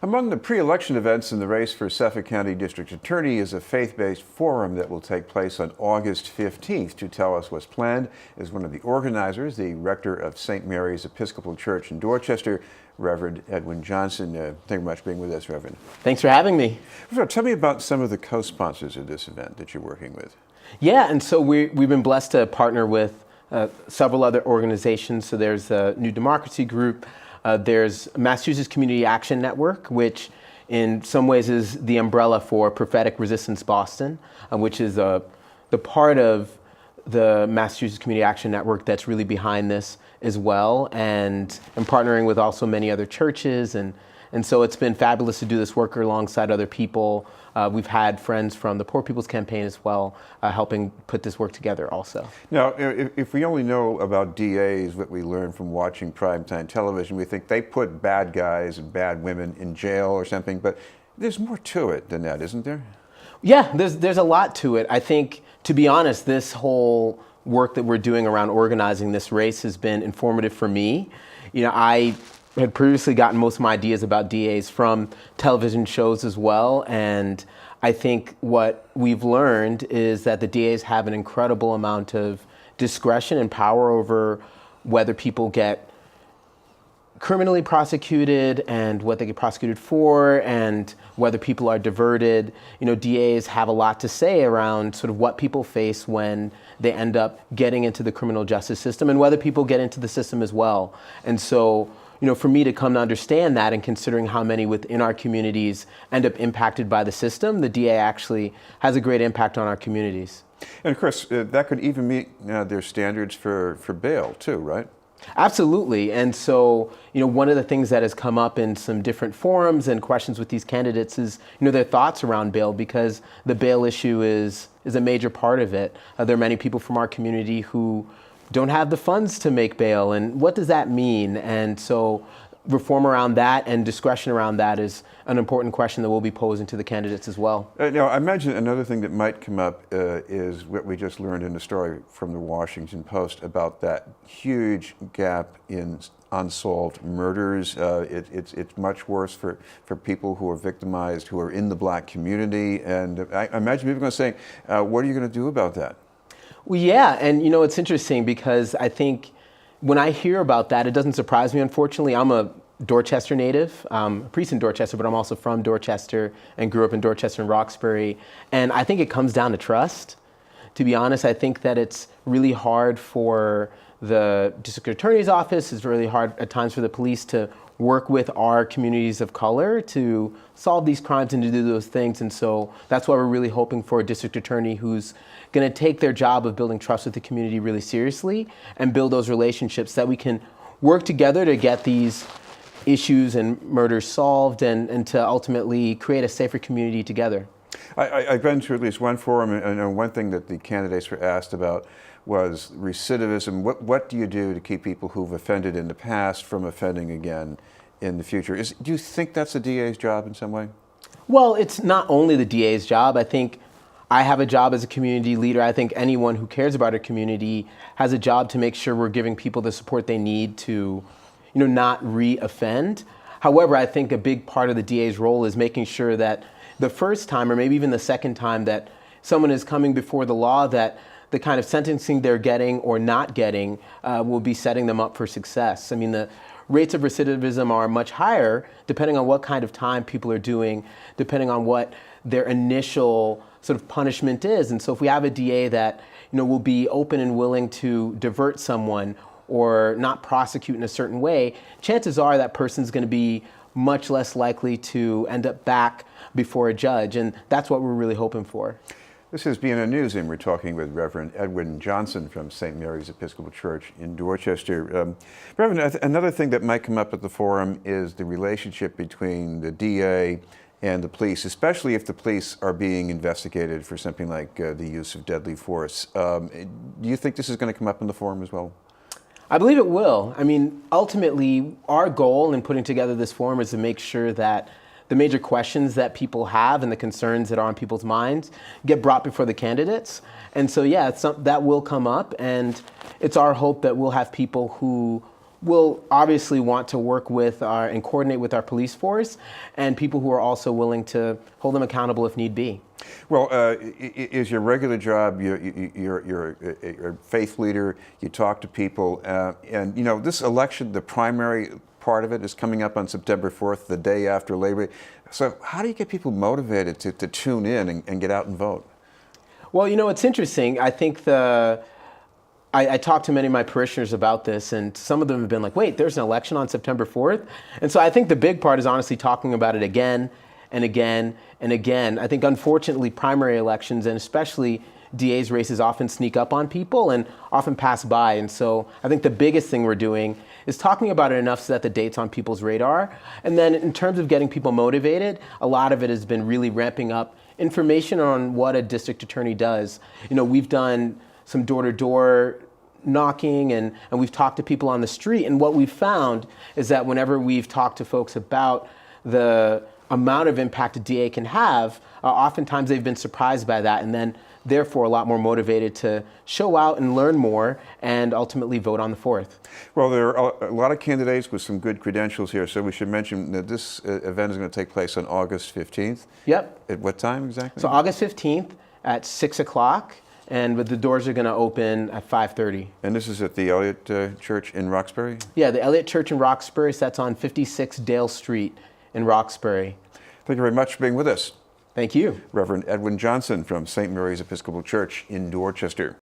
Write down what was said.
Among the pre-election events in the race for Suffolk County District Attorney is a faith-based forum that will take place on August 15th. To tell us what's planned is one of the organizers, the rector of St. Mary's Episcopal Church in Dorchester, Reverend Edwin Johnson. Thank you very much for being with us, Reverend. Thanks for having me. Tell me about some of the co-sponsors of this event that you're working with. Yeah, and so we've been blessed to partner with several other organizations. So there's the New Democracy Group, there's Massachusetts Community Action Network, which in some ways is the umbrella for Prophetic Resistance Boston, which is the part of the Massachusetts Community Action Network that's really behind this as well, and I'm partnering with also many other churches, and so it's been fabulous to do this work alongside other people. We've had friends from the Poor People's Campaign as well, helping put this work together also. Now, if we only know about DAs, what we learn from watching primetime television, we think they put bad guys and bad women in jail or something, but there's more to it than that, isn't there? Yeah, there's a lot to it. I think, to be honest, this whole work that we're doing around organizing this race has been informative for me. You know, I had previously gotten most of my ideas about DAs from television shows as well, and I think what we've learned is that the DAs have an incredible amount of discretion and power over whether people get criminally prosecuted and what they get prosecuted for, and whether people are diverted. You know, DAs have a lot to say around sort of what people face when they end up getting into the criminal justice system, and whether people get into the system as well. And so, you know, for me to come to understand that, and considering how many within our communities end up impacted by the system, the DA actually has a great impact on our communities. And of course, that could even meet their standards for bail too, right? Absolutely. And so, you know, one of the things that has come up in some different forums and questions with these candidates is, you know, their thoughts around bail, because the bail issue is a major part of it. There are many people from our community who don't have the funds to make bail, and what does that mean? And so reform around that and discretion around that is an important question that we'll be posing to the candidates as well. Now, I imagine another thing that might come up is what we just learned in the story from the Washington Post about that huge gap in unsolved murders. It's much worse for people who are victimized, who are in the Black community. And I imagine people are going to say, what are you going to do about that? Well, yeah, and you know, it's interesting because I think when I hear about that, it doesn't surprise me, unfortunately. I'm a Dorchester native, a priest in Dorchester, but I'm also from Dorchester and grew up in Dorchester and Roxbury. And I think it comes down to trust. To be honest, I think that it's really hard for the district attorney's office, it's really hard at times for the police to work with our communities of color to solve these crimes and to do those things. And so that's why we're really hoping for a district attorney who's going to take their job of building trust with the community really seriously and build those relationships so that we can work together to get these issues and murders solved and to ultimately create a safer community together. I've been to at least one forum, and one thing that the candidates were asked about was recidivism. What do you do to keep people who've offended in the past from offending again in the future? Do you think that's the DA's job in some way? Well, it's not only the DA's job. I think I have a job as a community leader. I think anyone who cares about our community has a job to make sure we're giving people the support they need to, you know, not re-offend. However, I think a big part of the DA's role is making sure that the first time, or maybe even the second time that someone is coming before the law, that the kind of sentencing they're getting or not getting will be setting them up for success. I mean, the rates of recidivism are much higher depending on what kind of time people are doing, depending on what their initial sort of punishment is. And so if we have a DA that, you know, will be open and willing to divert someone or not prosecute in a certain way, chances are that person's going to be much less likely to end up back before a judge. And that's what we're really hoping for. This is BNN News, and we're talking with Reverend Edwin Johnson from St. Mary's Episcopal Church in Dorchester. Reverend, another thing that might come up at the forum is the relationship between the DA and the police, especially if the police are being investigated for something like the use of deadly force. Do you think this is going to come up in the forum as well? I believe it will. I mean, ultimately, our goal in putting together this forum is to make sure that the major questions that people have and the concerns that are on people's minds get brought before the candidates. And so, yeah, that will come up, and it's our hope that we'll have people who we'll obviously want to work with and coordinate with our police force and people who are also willing to hold them accountable if need be. Well, is your regular job, you're a faith leader, you talk to people, and this election, the primary part of it is coming up on September 4th, the day after Labor Day. So how do you get people motivated to tune in and get out and vote? Well, it's interesting. I think I talked to many of my parishioners about this, and some of them have been like, wait, there's an election on September 4th? And so I think the big part is honestly talking about it again and again and again. I think, unfortunately, primary elections, and especially DA's races, often sneak up on people and often pass by. And so I think the biggest thing we're doing is talking about it enough so that the date's on people's radar. And then in terms of getting people motivated, a lot of it has been really ramping up information on what a district attorney does. We've done some door-to-door knocking and we've talked to people on the street. And what we've found is that whenever we've talked to folks about the amount of impact a DA can have, oftentimes they've been surprised by that and then therefore a lot more motivated to show out and learn more and ultimately vote on the 4th. Well, there are a lot of candidates with some good credentials here, so we should mention that this event is going to take place on August 15th. Yep. At what time exactly? So August 15th at 6 o'clock, and the doors are going to open at 5:30. And this is at the Eliot Church in Roxbury? Yeah, the Eliot Church in Roxbury, so that's on 56 Dale Street in Roxbury. Thank you very much for being with us. Thank you. Reverend Edwin Johnson from St. Mary's Episcopal Church in Dorchester.